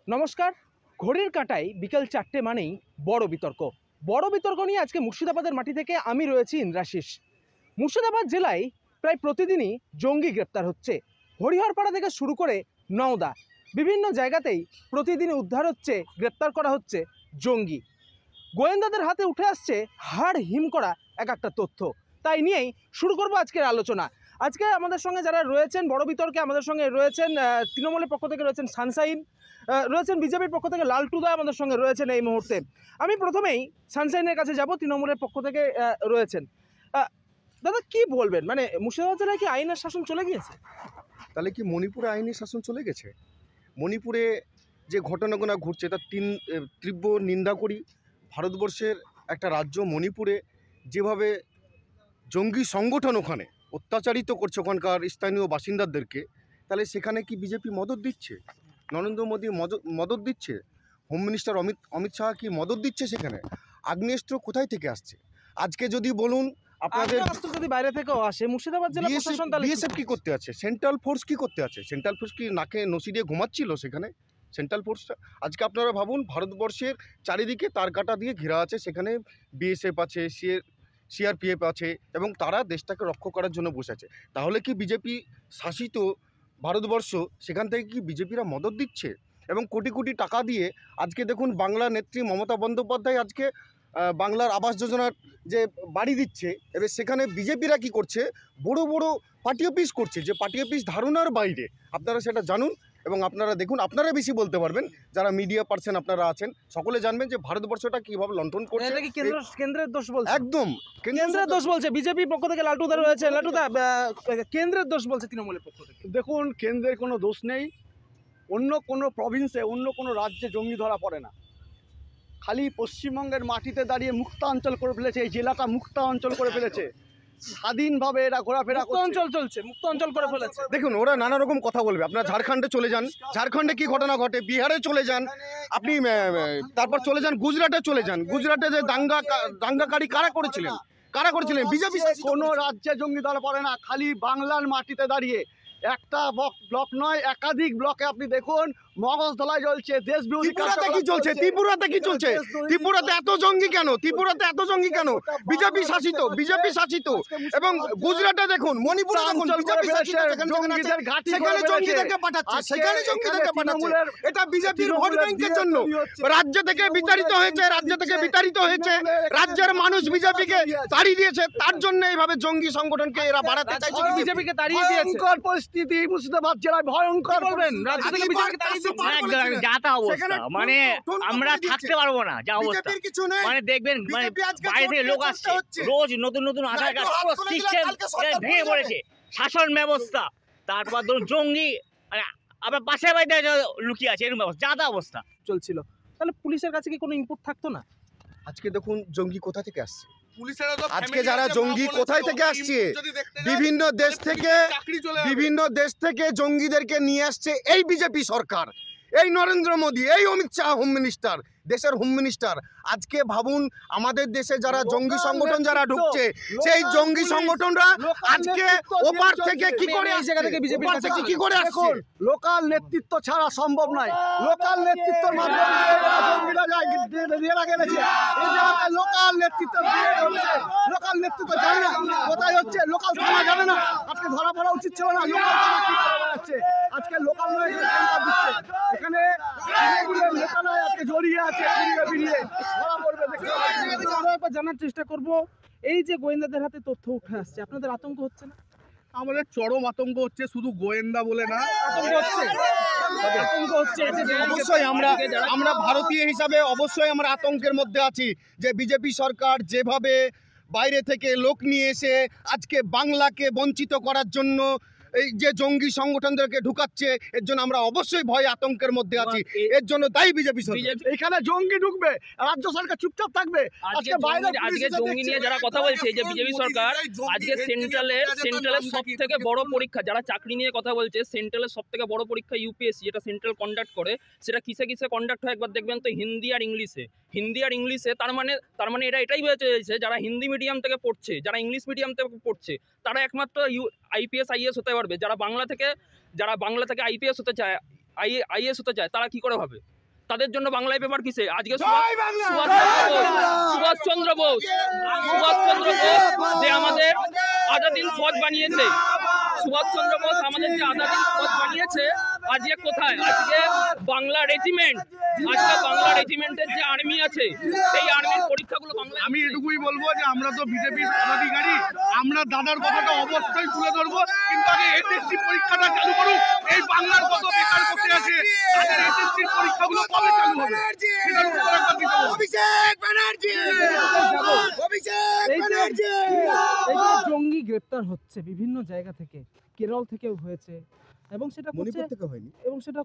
নমস্কার। ঘড়ির কাঁটায় বিকেল 4টে মানেই বড় বিতর্ক নিয়ে আজকে মুর্শিদাবাদের মাটি থেকে আমি রয়েছি ইন্দ্রাশিস। মুর্শিদাবাদ জেলায় প্রায় প্রতিদিনই জঙ্গি গ্রেপ্তার হচ্ছে। হরিহরপাড়া থেকে শুরু করে নওদা বিভিন্ন জায়গাতেই প্রতিদিনই উদ্ধার হচ্ছে, গ্রেপ্তার করা হচ্ছে জঙ্গি। গোয়েন্দাদের হাতে উঠে আসছে হাড় হিম করা এক একটা তথ্য। তাই নিয়েই শুরু করব আজকের আলোচনা। আজকে আমাদের সঙ্গে যারা রয়েছেন বড় বিতর্কে, আমাদের সঙ্গে রয়েছেন তৃণমূলের পক্ষ থেকে রয়েছেন সানশাইন, রয়েছেন বিজেপির পক্ষ থেকে লালটুদা আমাদের সঙ্গে রয়েছেন এই মুহূর্তে। আমি প্রথমেই সানশাইনের কাছে যাব, তৃণমূলের পক্ষ থেকে রয়েছেন। দাদা কি বলবেন, মানে মুর্শিদাবাদ জেলায় কি আইনের শাসন চলে গিয়েছে? তাহলে কি মণিপুরে আইনি শাসন চলে গেছে? মণিপুরে যে ঘটনাগুলো ঘটছে তার তীব্র নিন্দা করি। ভারতবর্ষের একটা রাজ্য মণিপুরে যেভাবে জঙ্গি সংগঠন ওখানে অত্যাচারিত করছে ওখানকার স্থানীয় বাসিন্দাদেরকে, তাহলে সেখানে কি বিজেপি মদত দিচ্ছে? নরেন্দ্র মোদী মদত দিচ্ছে? হোম মিনিস্টার অমিত শাহ কি মদত দিচ্ছে? সেখানে আগ্নেয়াস্ত্র কোথায় থেকে আসছে? আজকে যদি বলুন আপনাদের যদি বাইরে থেকেও আসে, মুর্শিদাবাদ জেলা প্রশাসন তাহলে বিএসএফ কি করতে আছে? সেন্ট্রাল ফোর্স কি করতে আছে? সেন্ট্রাল ফোর্স কি নাকে নসি দিয়ে ঘুমাচ্ছিল সেখানে? সেন্ট্রাল ফোর্সটা আজকে আপনারা ভাবুন, ভারতবর্ষের চারিদিকে তারকাটা দিয়ে ঘেরা আছে, সেখানে বিএসএফ আছে, সিআরপিএফ আছে এবং তারা দেশটাকে রক্ষা করার জন্য বসে আছে। তাহলে কি বিজেপি শাসিত ভারতবর্ষ, সেখান থেকে কি বিজেপিরা মদত দিচ্ছে? এবং কোটি কোটি টাকা দিয়ে আজকে দেখুন বাংলা নেত্রী মমতা বন্দ্যোপাধ্যায় আজকে বাংলার আবাস যোজনার যে বাড়ি দিচ্ছে, এবার সেখানে বিজেপিরা কি করছে? বড় বড় পার্টি অফিস করছে, যে পার্টি অফিস ধারণার বাইরে। আপনারা সেটা জানুন এবং আপনারা দেখুন, আপনারা বেশি বলতে পারবেন, যারা মিডিয়া পার্সন আপনারা আছেন সকলে জানবেন যে ভারতবর্ষটা কীভাবে লণ্ঠন করছে। এটা কি কেন্দ্রের দোষ বলছে? একদম কেন্দ্রের দোষ বলছে বিজেপির পক্ষ থেকে। লালটুদা রয়েছে, লালটুদা কেন্দ্রের দোষ বলছে তৃণমূলের পক্ষ থেকে। দেখুন, কেন্দ্রের কোনো দোষ নেই। অন্য কোনো প্রভিন্সে, অন্য কোনো রাজ্যে জঙ্গি ধরা পড়ে না। খালি পশ্চিমবঙ্গের মাটিতে দাঁড়িয়ে মুক্ত অঞ্চল করে ফেলেছে, এই জেলাটা মুক্ত অঞ্চল করে ফেলেছে। স্বাধীনভাবে এরা ঘোরাফেরা করছে, অঞ্চল চলছে, মুক্ত অঞ্চল করে ফেলেছে। দেখুন ওরা নানা রকম কথা বলবে। আপনার ঝাড়খণ্ডে চলে যান, ঝাড়খণ্ডে কি ঘটনা ঘটে, বিহারে চলে যান আপনি, তারপর চলে যান গুজরাটে, চলে যান গুজরাটে যে দাঙ্গাকারী কারা করেছিলেন? বিজেপি। কোনো রাজ্যে জঙ্গি ধরা পড়ে না। খালি বাংলার মাটিতে দাঁড়িয়ে একটা ব্লক নয়, একাধিক ব্লকে আপনি দেখুন মগজধলাই চলছে, দেশ বিরোধী। ত্রিপুরাতে কি চলছে? ত্রিপুরাতে কি চলছে? ত্রিপুরাতে এত জঙ্গি কেন? ত্রিপুরাতে এত জঙ্গি কেন? বিজেপি শাসিত। এবং গুজরাটে দেখুন, মণিপুরে দেখুন, বিজেপি শাসিত, সেখানে জঙ্গিদেরকে পাঠাচ্ছে, এটা বিজেপির ভোট ব্যাংকের জন্য। রাজ্য থেকে বিতাড়িত হয়েছে, রাজ্যের মানুষ বিজেপিকে তাড়িয়ে দিয়েছে, তার জন্য এইভাবে জঙ্গি সংগঠনকে এরা বাড়াতে চাইছে, বিজেপিকে তাড়িয়ে দিয়েছে। ভয়ঙ্কর পরিস্থিতি মুর্শিদাবাদ জেলায়, ভয়ঙ্কর। বলবেন রাজ্য থেকে বিজেপিকে তাড়িয়ে যা তা অবস্থা, মানে আমরা থাকতে পারবো না যা অবস্থা। মানে দেখবেন, মানে বাইরে থেকে লোক আসছে, রোজ নতুন নতুন আধার কার্ড, সিস্টেম ভেঙে পড়েছে, শাসন ব্যবস্থা। তারপর ধরুন জঙ্গি, আবার পাশের বাড়িতে লুকিয়ে আছে, এরকম ব্যবস্থা, যা তা অবস্থা চলছিল। তাহলে পুলিশের কাছে কি কোনো ইনপুট থাকতো না? আজকে দেখুন জঙ্গি কোথা থেকে আসছে, আজকে যারা জঙ্গি কোথায় থেকে আসছে, বিভিন্ন দেশ থেকে জঙ্গিদেরকে নিয়ে আসছে এই বিজেপি সরকার, এই নরেন্দ্র মোদী, এই অমিত শাহ হোম মিনিস্টার, দেশের হোম মিনিস্টার। আজকে ভাবুন আমাদের দেশে যারা জঙ্গি সংগঠন যারা ঢুকছে, সেই জঙ্গি সংগঠনরা আজকে ওপার থেকে কি করে আসছে? লোকাল নেতৃত্ব ছাড়া সম্ভব নয়। লোকাল নেতৃত্বের মাধ্যমে লোকাল নেতৃত্ব জানে না কোথায় হচ্ছে, লোকাল থানা জানে না, আজকে ধরা পড়া উচিত ছিল না। আজকে লোকাল এখানে আজকে জড়িয়ে আছে, জানার চেষ্টা করব, এই যে গোয়েন্দাদের হাতে তথ্য উঠে আসছে, আপনাদের আতঙ্ক হচ্ছে না? আমাদের চরম আতঙ্ক হচ্ছে, শুধু গোয়েন্দা বলে না, আতঙ্ক হচ্ছে। অবশ্যই আমরা ভারতীয় হিসাবে অবশ্যই আমরা আতঙ্কের মধ্যে আছি যে বিজেপি সরকার যেভাবে বাইরে থেকে লোক নিয়ে এসে আজকে বাংলাকে বঞ্চিত করার জন্য এই যে জঙ্গি সংগঠনদেরকে ঢুকাচ্ছে, এর জন্য আমরা অবশ্যই ভয় আতঙ্কের মধ্যে আছি। এর জন্য দায়ী বিজেপি সরকার। এখানে জঙ্গি ঢুকবে, রাজ্য সরকার চুপচাপ থাকবে। আজকে জঙ্গি নিয়ে যারা কথা বলছে, যে বিজেপি সরকার আজকে সেন্ট্রালের সব থেকে বড় পরীক্ষা, যারা চাকরি নিয়ে কথা বলছে, সেন্ট্রালের সব থেকে বড় পরীক্ষা ইউপিএসসি, যেটা সেন্ট্রাল কন্ডাক্ট করে, সেটা কিসে কন্ডাক্ট হয় একবার দেখবেন তো, হিন্দি আর ইংলিশে। তার মানে এটাই বোঝাচ্ছে যারা হিন্দি মিডিয়াম থেকে পড়ছে, যারা ইংলিশ মিডিয়াম থেকে পড়ছে, তারা একমাত্র আইপিএস আইএস হতে পারবে। যারা বাংলা থেকে আইপিএস হতে চায়, আইএস হতে চায়, তারা কি করে হবে? তাদের জন্য বাংলায় পেপার কিসে? আজকে সুভাষচন্দ্র বোস যে আমাদের আজাদিন ফৌজ বানিয়েছে, সুভাষচন্দ্র বোস আমাদের যে আজাদিন ফৌজ বানিয়েছে, আজকে কোথায়? আজকে বাংলা রেজিমেন্টের যে আর্মি আছে, সেই আর্মির পরীক্ষাগুলো বাংলায়। আমি এটুকুই বলবো যে আমরা তো বিজেপির পদাধিকারী, আমরা দাদার কথাটা অবশ্যই তুলে ধরবো, কিন্তু আগে এসএসসি পরীক্ষাটা চালু করুক। এই বাংলার কত বেকার বসে আছে, আগে এসএসসি পরীক্ষাগুলো কবে চালু হবে সেটার উপর একটা দিতে হবে। এই যে জঙ্গি গ্রেপ্তার হচ্ছে বিভিন্ন জায়গা থেকে, কেরল থেকেও হয়েছে, এবং সেটা মণিপুর থেকে হয়নি,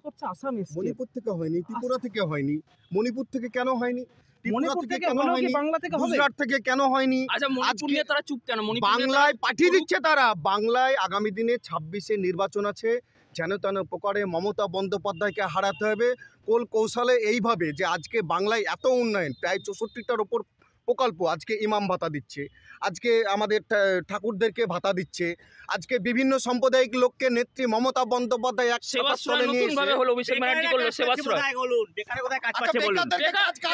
করছে আসাম এসটিএফ। মণিপুর থেকে হয়নি, ত্রিপুরা থেকে হয়নি। মণিপুর থেকে কেন হয়নি? মণিপুর থেকে হলেও কি বাংলা থেকে হবে? গুজরাট থেকে কেন হয়নি? আচ্ছা, মণিপুর নিয়ে তারা চুপ কেন? মণিপুর নিয়ে বাংলায় তারা পাঠিয়ে দিচ্ছে তারা। বাংলায় আগামী দিনে 26-এ নির্বাচন আছে, যেন তেন প্রকারে মমতা বন্দ্যোপাধ্যায়কে হারাতে হবে কোল কৌশলে, এইভাবে যে আজকে বাংলায় এত উন্নয়ন, প্রায় 64টার ওপর প্রকল্প, আজকে ইমাম ভাতা দিচ্ছে, আজকে আমাদের ঠাকুরদেরকে ভাতা দিচ্ছে, আজকে বিভিন্ন সাম্প্রদায়িক লোককে নেত্রী মমতা বন্দ্যোপাধ্যায় এক সেবাশ্রয় নতুন ভাবে হলো, অভিষেক ব্যানার্জি করলো সেবাশ্রয়।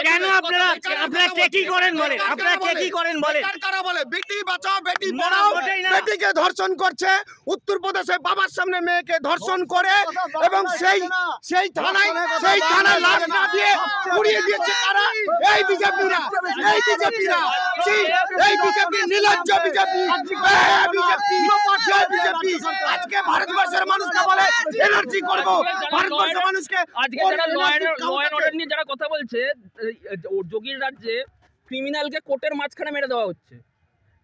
কেন আপনারা কি করেন বলেন? আপনারা কি করেন বলেন? কারা বলে বেটি বাঁচাও বেটি পড়াও, বেটিকে ধর্ষণ করছে উত্তরপ্রদেশে, বাবার সামনে মেয়েকে ধর্ষণ করে, এবং সেই থানায় লাশ না দিয়ে উড়িয়ে দিয়েছে কারা? এই বিজেপিরা, এই বিজেপিরা, এই বিজেপি নির্লজ্জ বিজেপি, বিজেপি আজকে ভারতবর্ষের মানুষকে বলে এনার্জি করব, ভারতবর্ষের মানুষকে আজকে যারা ল অ্যান্ড অর্ডার নিয়ে যারা কথা বলছে, যোগীর রাজ্যে ক্রিমিনালকে কোর্টের মাঝখানে মেরে দেওয়া হচ্ছে,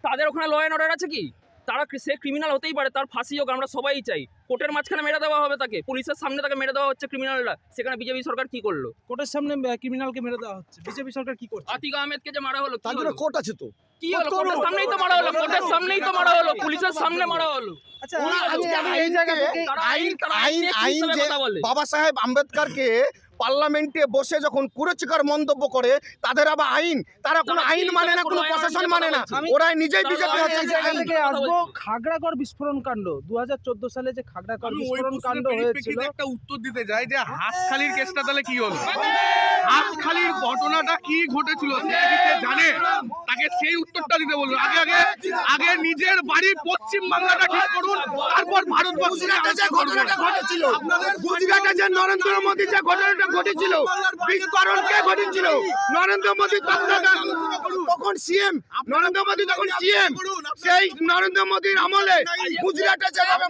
তাদের ওখানে ল অ্যান্ড অর্ডার আছে কি? তারা সে ক্রিমিনাল হতেই পারে, তার ফাঁসি হোক, আমরা সবাই চাই। কোর্টের মাঝখানে মেরে দেওয়া হবে তাকে, পুলিশের সামনে তাকে মেরে দেওয়া হচ্ছে ক্রিমিনালরা। সেখানে বিজেপি সরকার কি করলো? কোর্টের সামনে ক্রিমিনালকে মেরে দেওয়া হচ্ছে, বিজেপি সরকার কি করছে? আতিক আহমেদকে যে মারা হলো, তার জন্য কোর্ট আছে তো। কি হলো? কোর্টের সামনেই তো মারা হলো, কোর্টের সামনেই তো মারা হলো, পুলিশের সামনে মারা হলো। আচ্ছা, আমি এই জায়গা থেকে আইন যে বাবা সাহেব আম্বেদকরকে পার্লামেন্টে বসে যখন কুরুচিকর মন্তব্য করে, তাদের আবার আইন, তারা কোনো আইন মানে না, কোনো প্রশাসন মানে না, ওরা নিজেই বিজেপি হচ্ছে। থেকে আসবো খাগড়াগড় বিস্ফোরণ কাণ্ড, 2014 সালে যে খাগড়াগড় বিস্ফোরণ কাণ্ড হয়েছিল, একটা উত্তর দিতে যাই যে হাঁসখালির কেসটা তাহলে কি হলো? হাঁসখালির ঘটনাটা কি ঘটেছিল সেটা কি সে জানে? তাকে সেই উত্তরটা দিতে বলুন। আগে নিজের বাড়ি পশ্চিম বাংলাটা ঠিক করুন, তারপর ভারতবর্ষে ঘটনাটা ঘটেছিল। গুজরাটে যে নরেন্দ্র মোদী যে ঘটনাটা ঘটেছিল, বিস্ফোরণ কে ঘটেছিল? নরেন্দ্র মোদী তখন সিএম, নরেন্দ্র মোদী তখন সিএম, সেই নরেন্দ্র মোদীর আমলে গুজরাটে যেভাবে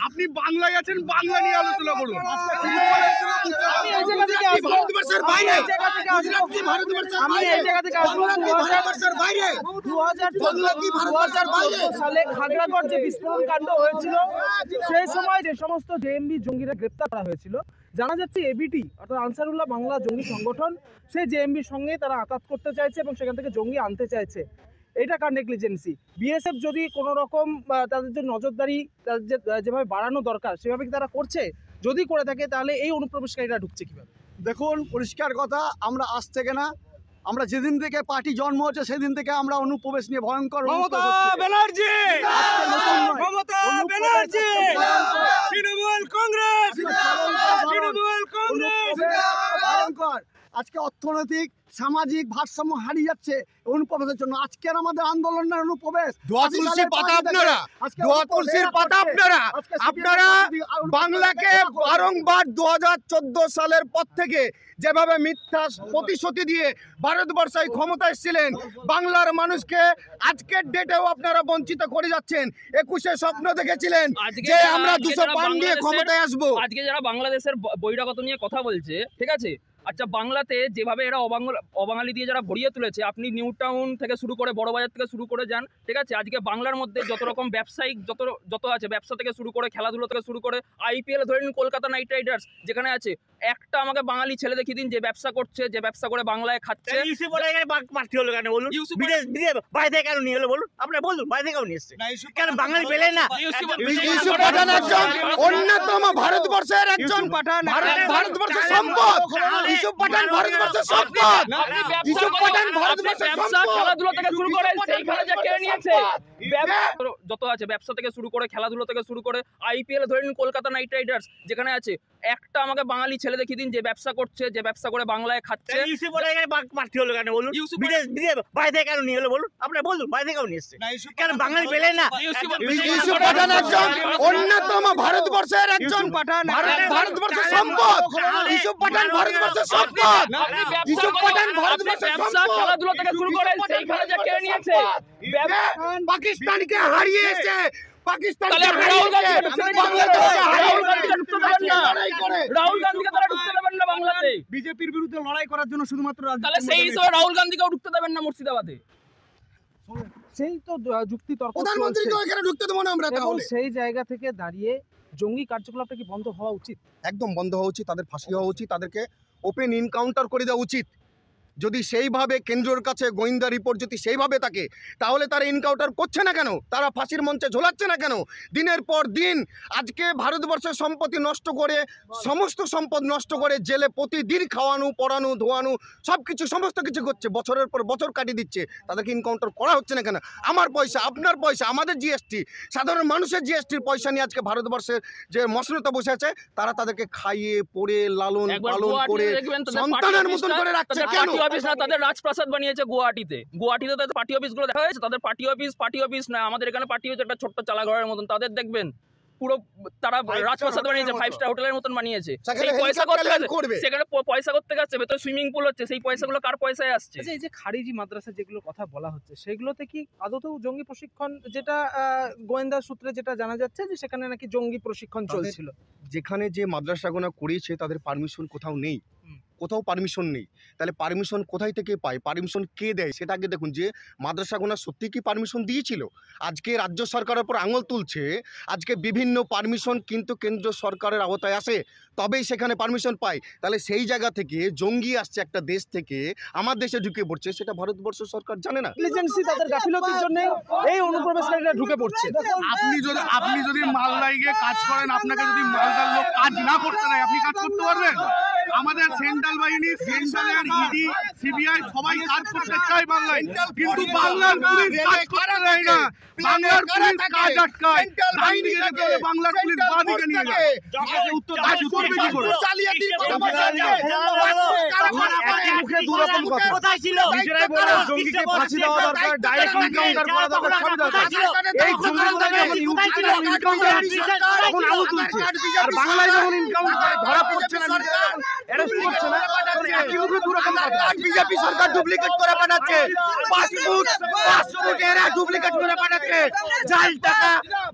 আপনি বাংলায় আছেন, বাংলা নিয়ে আলোচনা করুন। ভারতবর্ষের বাইরে, গুজরাট কি ভারতবর্ষের বাইরে? বাংলা কি ভারতবর্ষের বাইরে? 2014 সালে খাগড়াগড় যে বিস্ফোরণ কাণ্ড হয়েছিল, সেই সময় যে সমস্ত জেএমবি জঙ্গিরা গ্রেপ্তার করা হয়েছিল, জানা যাচ্ছে এবিটি অর্থাৎ আনসারুল্লাহ বাংলা জঙ্গি সংগঠন সেই জেএমবির সঙ্গে তারা আঘাত করতে চাইছে এবং সেখান থেকে জঙ্গি আনতে চাইছে। এটা কার নেগলিজেন্সি? বিএসএফ যদি কোনো রকম তাদের যে নজরদারি যেভাবে বাড়ানো দরকার সেভাবে কি তারা করছে? যদি করে থাকে তাহলে এই অনুপ্রবেশকারীরা ঢুকছে কিভাবে? দেখুন, পরিষ্কার কথা, আমরা আজ থেকে না, আমরা যেদিন থেকে পার্টি জন্ম হচ্ছে সেদিন থেকে আমরা অনুপ্রবেশ নিয়ে ভয়ঙ্কর মমতা ব্যানার্জি, মমতা ব্যানার্জি, তৃণমূল কংগ্রেস, তৃণমূল কংগ্রেস ভয়ঙ্কর। আজকে অর্থনৈতিক সামাজিক ভারসাম্য হারিয়ে যাচ্ছে অনুপ্রবেশের জন্য। আজকের আমাদের আন্দোলনের অনুপ্রবেশ, দোয়া তুলসীর পাতা আপনারা, দোয়া তুলসীর পাতা আপনারা, আপনারা বাংলাকে বারংবার 2014 সালের পর থেকে যেভাবে মিথ্যা প্রতিশ্রুতি দিয়ে ভারতবর্ষে ক্ষমতা এসেছিলেন, বাংলার মানুষকে আজকের ডেটেও আপনারা বঞ্চিত করে যাচ্ছেন। 21-এ স্বপ্ন দেখেছিলেন যে আমরা 200 পান দিয়ে ক্ষমতায় আসবো। আজকে যারা বাংলাদেশের বহিরাগত নিয়ে কথা বলছে, ঠিক আছে, আচ্ছা, বাংলাতে যেভাবে এরা অবাঙালি দিয়ে যারা ভরিয়ে তুলেছে, আপনি নিউ টাউন থেকে শুরু করে বড় বাজার থেকে শুরু করে যান, ঠিক আছে, আজকে বাংলার মধ্যে যত রকম ব্যবসায়িক যত আছে, ব্যবসা থেকে শুরু করে খেলাধুলো থেকে শুরু করে আইপিএল ধরে নিন, কলকাতা নাইট রাইডার্স যেখানে আছে, একটা আমাকে বাঙালি ছেলে দেখিয়ে দিন যে ব্যবসা করছে, যে ব্যবসা করে বাংলায় খাচ্ছে। পার্টি হলো কেন বলুন? বিদেশ বাইরে থেকে কেন নিয়ে হলো বলুন? আপনারা বলুন, বাইরে থেকে কেন নিয়ে এসছে? কেন বাঙালি পেলেন না? ইউসুফ পাঠান একজন অন্যতম ভারতবর্ষের একজন ভারতবর্ষের সম্পদ, ইউসুফ পাঠান ভারতবর্ষের সম্পদ। আপনি ইউসুফ পাঠান ভারতবর্ষের ব্যবসা সম্পদ। খেলাধুলা থেকে শুরু করে সেইখানে যে কেড়ে নিয়েছে যত আছে ব্যবসা থেকে শুরু করে খেলাধুলা থেকে শুরু করে আইপিএল ধরে নিন কলকাতা নাইট রাইডার্স যেখানে আছে একটা আমাকে বাঙালি ছেলে দেখিয়ে দিন যে ব্যবসা করছে যে ব্যবসা করে বাংলায় খাচ্ছে ইউসুফ পাঠান এখানে প্রার্থী হলো কেন বলুন? ইউসুফ বিদেশ বাইরে থেকে কেন নিয়ে এলো বলুন? আপনারা বলুন বাইরে থেকে কেন নিয়ে এসছে? কেন বাঙালি পেলেন না? ইউসুফ পাঠান একজন অন্যতম ভারতবর্ষের একজন ভারতবর্ষের সম্পদ। ইউসুফ পাঠান ভারতবর্ষের সম্পদ। ইউসুফ পাঠান ভারতবর্ষের ব্যবসা সম্পদ। খেলাধুলা থেকে শুরু করে সেইখানে যে কেড়ে নিয়েছে পাকিস্তানকে হারিয়েছে, পাকিস্তানকে তাহলে আপনি রাহুল হারিয়েছে, গান্ধীকে বাংলাদেশকে হারিয়েছে। ঢুকতে দেবেন না। রাহুল গান্ধীকে তারা ঢুকতে দেবেন না বাংলাতে। বিজেপির বিরুদ্ধে লড়াই করার জন্য শুধুমাত্র তাহলে সেই হিসেবে রাহুল গান্ধীকেও ঢুকতে দেবেন না মুর্শিদাবাদে। সেই তো যুক্তি তর্ক প্রধানমন্ত্রীকে এখানে ঢুকতে দেবো না আমরা এবং তাহলে। সেই জায়গা থেকে দাঁড়িয়ে জঙ্গি কার্যকলাপটা কি বন্ধ হওয়া উচিত? একদম বন্ধ হওয়া উচিত, তাদের ফাঁসি হওয়া উচিত, তাদেরকে ওপেন এনকাউন্টার করে দেওয়া উচিত। যদি সেইভাবে কেন্দ্রের কাছে গোয়েন্দা রিপোর্ট যদি সেইভাবে থাকে তাহলে তারা এনকাউন্টার করছে না কেন? তারা ফাঁসির মঞ্চে ঝোলাচ্ছে না কেন? দিনের পর দিন আজকে ভারতবর্ষের সম্পত্তি নষ্ট করে, সমস্ত সম্পদ নষ্ট করে জেলে প্রতিদিন খাওয়ানো, পড়ানো, ধোয়ানো সব কিছু সমস্ত কিছু করছে, বছরের পর বছর কাটিয়ে দিচ্ছে। তাদেরকে এনকাউন্টার করা হচ্ছে না কেন? আমার পয়সা, আপনার পয়সা, আমাদের জিএসটি, সাধারণ মানুষের জিএসটির পয়সা নিয়ে আজকে ভারতবর্ষের যে মসনদে বসে আছে তারা তাদেরকে খাইয়ে পড়ে লালন একবার পালন গুয়াহাটিতে করে দেখবেন তাদের সন্তানের party মতন office করে টা, রাখছে তাদের কেন? party office না, তাদের রাজপ্রাসাদ বানিয়েছে গুয়াহাটিতে। গুয়াহাটিতে তাদের পার্টি অফিসগুলো দেখা হয়েছে, তাদের পার্টি অফিস না, আমাদের এখানে পার্টি হচ্ছে একটা ছোট্ট চালাঘরের মতন। তাদের দেখবেন পুরো তারা রাজপ্রাসাদ বানিয়েছে, 5 স্টার হোটেলের মতন বানিয়েছে। সেখানে সেই পয়সা helicopter করতে land করবে। সেখানে পয়সা করতে গেছে, ভেতরে সুইমিং পুল হচ্ছে, সেই পয়সাগুলো কার পয়সায় আসছে? আচ্ছা, এই যে খারিজি মাদ্রাসা যেগুলো কথা বলা হচ্ছে সেগুলোতে কি আদতেও জঙ্গি প্রশিক্ষণ, যেটা গোয়েন্দা সূত্রে যেটা জানা যাচ্ছে যে সেখানে নাকি জঙ্গি প্রশিক্ষণ চলছিল? যেখানে যে মাদ্রাসাগুলো করিয়েছে তাদের পারমিশন কোথাও নেই, কোথাও পারমিশন নেই। তাহলে পারমিশন কোথায় থেকে পায়, পারমিশন কে দেয় সেটা আগে দেখুন। যে মাদ্রাসাগুলো সত্যি কি পারমিশন দিয়েছিল? আজকে রাজ্য সরকারের উপর আঙুল তুলছে। আজকে বিভিন্ন পারমিশন কিন্তু কেন্দ্র সরকারের আওতায় আসে, তবেই সেখানে পারমিশন পায়। তাহলে সেই জায়গা থেকে জঙ্গি আসছে একটা দেশ থেকে আমার দেশে ঢুকে পড়ছে, সেটা ভারতবর্ষ সরকার জানে না। ইন্টেলিজেন্সি তাদের গাফিলতির জন্য এই অনুপ্রবেশকারীরা ঢুকে পড়ছে। আপনি যদি মালদায় গিয়ে কাজ করেন, আপনাকে যদি মালদার লোক কাজ না করতে দেয়, আপনি কাজ করতে পারবেন? আমাদের সেন্ট্রাল বাহিনী, সেন্ট্রালের ইডি, সিবিআই সবাই কাজ করতে চায় বাংলায়, কিন্তু বাংলার পুলিশ কাজ করতে দেয় না। বাংলার পুলিশ কাজ আটকায়। ডান দিকে যেতে হলে বাংলার পুলিশ বাঁ দিকে নিয়ে যায়। আমাকে উত্তর করবে কি করে? মুখে দু রকম কথা। কোথায় ছিল? নিজেরাই বলে জঙ্গিকে ফাঁসি দেওয়া দরকার, ডাইরেক্ট এনকাউন্টার করা দরকার, সবই দরকার। এই জঙ্গিগুলো যখন ইউপিতে এনকাউন্টার হচ্ছে তখন আলু তুলছে, আর বাংলায় যখন এনকাউন্টার ধরা পড়ছে না, নিজেরা যখন অ্যারেস্ট করছে না, তখন একই মুখে দু রকম কথা। বিজেপি সরকার ডুপ্লিকেট করে পাঠাচ্ছে, পাসপোর্ট এরা ডুপ্লিকেট করে পাঠাচ্ছে, জাল টাকা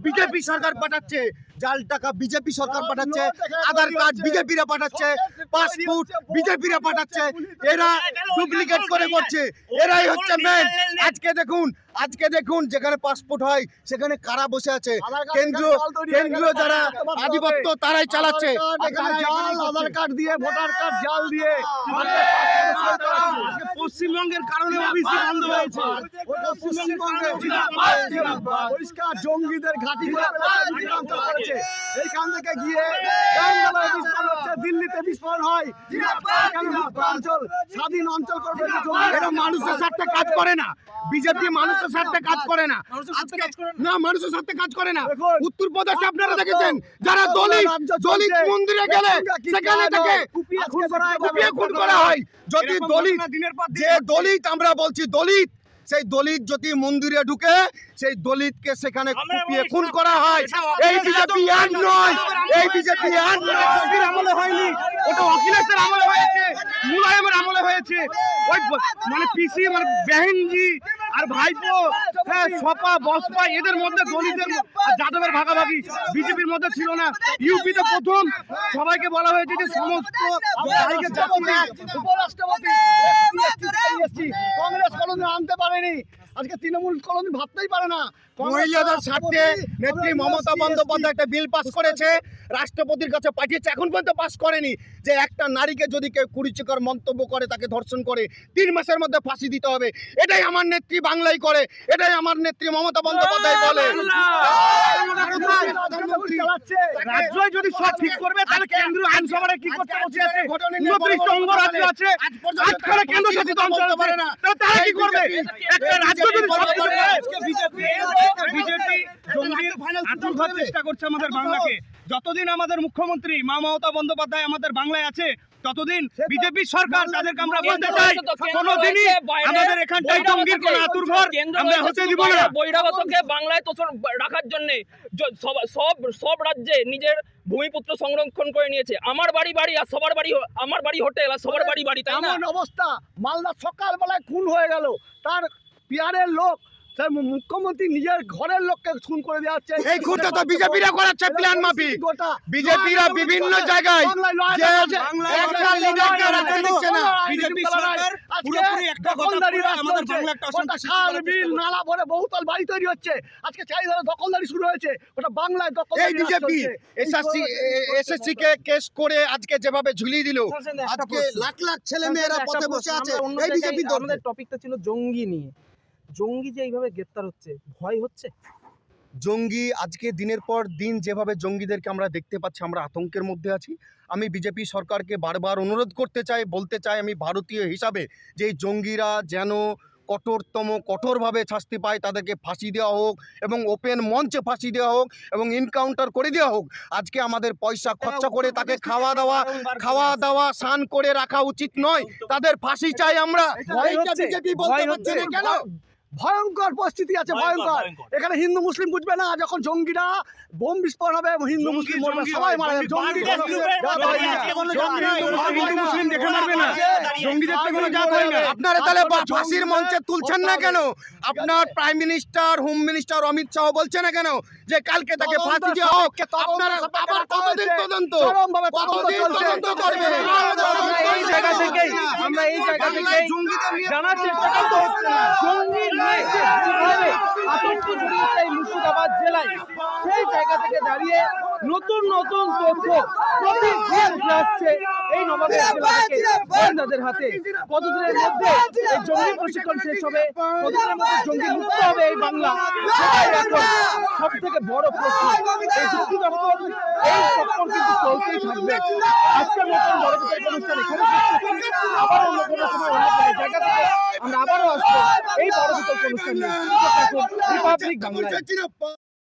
বিজেপি সরকার পাঠাচ্ছে, জাল টাকা বিজেপি সরকার পাঠাচ্ছে, আধার কার্ড বিজেপিরা পাঠাচ্ছে, পাসপোর্ট বিজেপিরা পাঠাচ্ছে, এরা ডুপ্লিকেট করে করছে। এরাই হচ্ছে মেন। আজকে দেখুন যেখানে পাসপোর্ট হয় সেখানে কারা বসে আছে? কেন্দ্রীয় যারা আধিপত্য তারাই চালাচ্ছে। এখানে জাল আধার কার্ড দিয়ে, ভোটার কার্ড জাল দিয়ে পশ্চিমবঙ্গের কারণে ওবিসি বন্ধ হয়েছে। পরিষ্কার জঙ্গিদের ঘাঁটি করে করেছে। এইখান থেকে গিয়ে রামদালায় বিস্ফোরণ হচ্ছে, দিল্লিতে বিস্ফোরণ হয়। এখানে মুক্তাঞ্চল, স্বাধীন অঞ্চল করবে এরা মানুষের স্বার্থে কাজ করে না। বিজেপি মানুষের স্বার্থে কাজ করে না। না, মানুষের স্বার্থে কাজ করে না। উত্তরপ্রদেশে আপনারা দেখেছেন যারা দলিত মন্দিরে গেলে সেখানে থেকে কুপিয়ে খুন করা হয়। যদি দলিত আমরা বলছি দলিত, সেই দলিত যদি মন্দিরে ঢুকে সেই দলিতকে সেখানে কুপিয়ে খুন করা হয়। এই বিজেপি আর নয়, এই বিজেপি আর নয়। আমলে হয়নি, ওটা অখিলেশের আমলে হয়েছে, মুলায়মের আমলে হয়েছে। ওই মানে পিসি মানে বেহেনজি আর ভাইপো, হ্যাঁ, সপা বসপা এদের মধ্যে দলিতের আর যাদবের ভাগাভাগি বিজেপির মধ্যে ছিল না। ইউপিতে প্রথম সবাইকে বলা হয়েছে যে সমস্ত উপরাষ্ট্রপতি কংগ্রেস কোনোদিন আনতে পারেনি। আজকে তৃণমূল কোনোদিন ভাবতেই পারে না। মহিলাদের স্বার্থে নেত্রী মমতা বন্দ্যোপাধ্যায় একটা বিল পাস করেছে, রাষ্ট্রপতির কাছে পাঠিয়েছে, এখন পর্যন্ত পাস করেনি, যে একটা নারীকে যদি কেউ কুরুচিকর মন্তব্য করে, তাকে ধর্ষণ করে 3 মাসের মধ্যে ফাঁসি দিতে হবে। এটাই আমার নেত্রী বাংলায় করে, এটাই আমার নেত্রী মমতা বন্দ্যোপাধ্যায় বলে। রাজ্যই যদি সব ঠিক করবে তাহলে কেন্দ্রীয় আইনসভায় কি করতে বসে আছে? 29টা অঙ্গরাজ্য আছে, 8খানা কেন্দ্রশাসিত অঞ্চল আছে, তাহলে তারা কি করবে? একটা রাজ্য যদি সব ঠিক করবে, বিজেপি জঙ্গির আত্মঘাত চেষ্টা করছে আমাদের বাংলাকে। যতদিন আমাদের মুখ্যমন্ত্রী মা মমতা বন্দ্যোপাধ্যায় আমাদের বাংলায় আছে, ততদিন বিজেপি সরকার, তাদেরকে আমরা বলতে চাই, কোনোদিনই আমাদের এখানটায় জঙ্গির কোনো আতুরঘর আমরা হতে দিব না। বহিরাগতকে বাংলায় তোষণ রাখার জন্য সব রাজ্যে নিজের ভূমিপুত্র সংরক্ষণ করে নিয়েছে। আমার বাড়ি আর সবার বাড়ি, আমার বাড়ি হোটেল আর সবার বাড়ি, তাই না? এমন অবস্থা, মালদা সকালবেলায় খুন হয়ে গেল, তার পিয়ারের লোক, সে মুখ্যমন্ত্রী নিজের ঘরের লোককে খুন করে দেওয়া হচ্ছে। এই খুনটা তো বিজেপিরা করাচ্ছে প্ল্যান মাফিক। বিজেপিরা বিভিন্ন জায়গায় যে একটা লিডারকে রাখতে দিচ্ছে না। বিজেপি সরকার পুরোপুরি একটা দখলদারি আমাদের বাংলা একটা খাল বিল নালা ভরে বহুতল বাড়ি তৈরি হচ্ছে, আজকে চারিধারে দখলদারি শুরু হয়েছে, ওটা বাংলায় দখল। এই বিজেপি এসএসসি কে কেস করে আজকে যেভাবে ঝুলিয়ে দিল, আজকে লাখ লাখ ছেলে মেয়েরা পথে বসে আছে। এই বিজেপি আমাদের টপিকটা ছিল জঙ্গি নিয়ে। জঙ্গি যে এইভাবে গ্রেপ্তার হচ্ছে, ভয় হচ্ছে? জঙ্গি আজকে দিনের পর দিন যেভাবে জঙ্গিদেরকে আমরা দেখতে পাচ্ছি, আমরা আতঙ্কের মধ্যে আছি। আমি বিজেপি সরকারকে বারবার অনুরোধ করতে চাই, বলতে চাই আমি ভারতীয় হিসাবে, যে এই জঙ্গিরা যেন কঠোরভাবে শাস্তি পায়, তাদেরকে ফাঁসি দেওয়া হোক এবং ওপেন মঞ্চে ফাঁসি দেওয়া হোক এবং এনকাউন্টার করে দেওয়া হোক। আজকে আমাদের পয়সা খরচা করে তাকে খাওয়া দাওয়া স্নান করে রাখা উচিত নয়, তাদের ফাঁসি চাই আমরা। বিজেপি বলতে পারছে না কেন? ভয়ঙ্কর পরিস্থিতি আছে, ভয়ঙ্কর। এখানে হিন্দু মুসলিম বুঝবে না, যখন জঙ্গিরা বোম বিস্ফোরণ হবে, হিন্দু মুসলিম মরবে, সবাই মারা যাবে। আপনারা তাহলে ফাঁসির মঞ্চে তুলছেন না কেন? আপনার prime minister, home minister Amit Shah বলছে না কেন যে কালকে তাকে ফাঁসি দেওয়া হোক? আপনারা আবার কতদিন তদন্ত করবেন? এই জায়গা থেকেই জানার চেষ্টা করতে হচ্ছে না জঙ্গি নিয়ে কিভাবে আতঙ্ক ছড়িয়েছে এই মুর্শিদাবাদ জেলায়। সেই জায়গা থেকে দাঁড়িয়ে নতুন তথ্য প্রতিদিন উঠে আসছে এই নবাবের জেলা থেকে গোয়েন্দাদের হাতে। কতদিনের মধ্যে এই জঙ্গি প্রশিক্ষণ শেষ হবে, কতদিনের মধ্যে জঙ্গি মুক্ত হবে এই বাংলা, সেটাই এখন সব থেকে বড় প্রশ্ন। এই যুক্তি দপ্তর এই চক্কর কিন্তু চলতেই থাকবে। আজকের মতন বড় অনুষ্ঠান এখানে আবার অন্য কোনো সময় অন্য কোনো জায়গা থেকে আমরা আবারও আসবো এই বড় বিতর্ক অনুষ্ঠান নিয়ে। রিপাবলিক বাংলায়।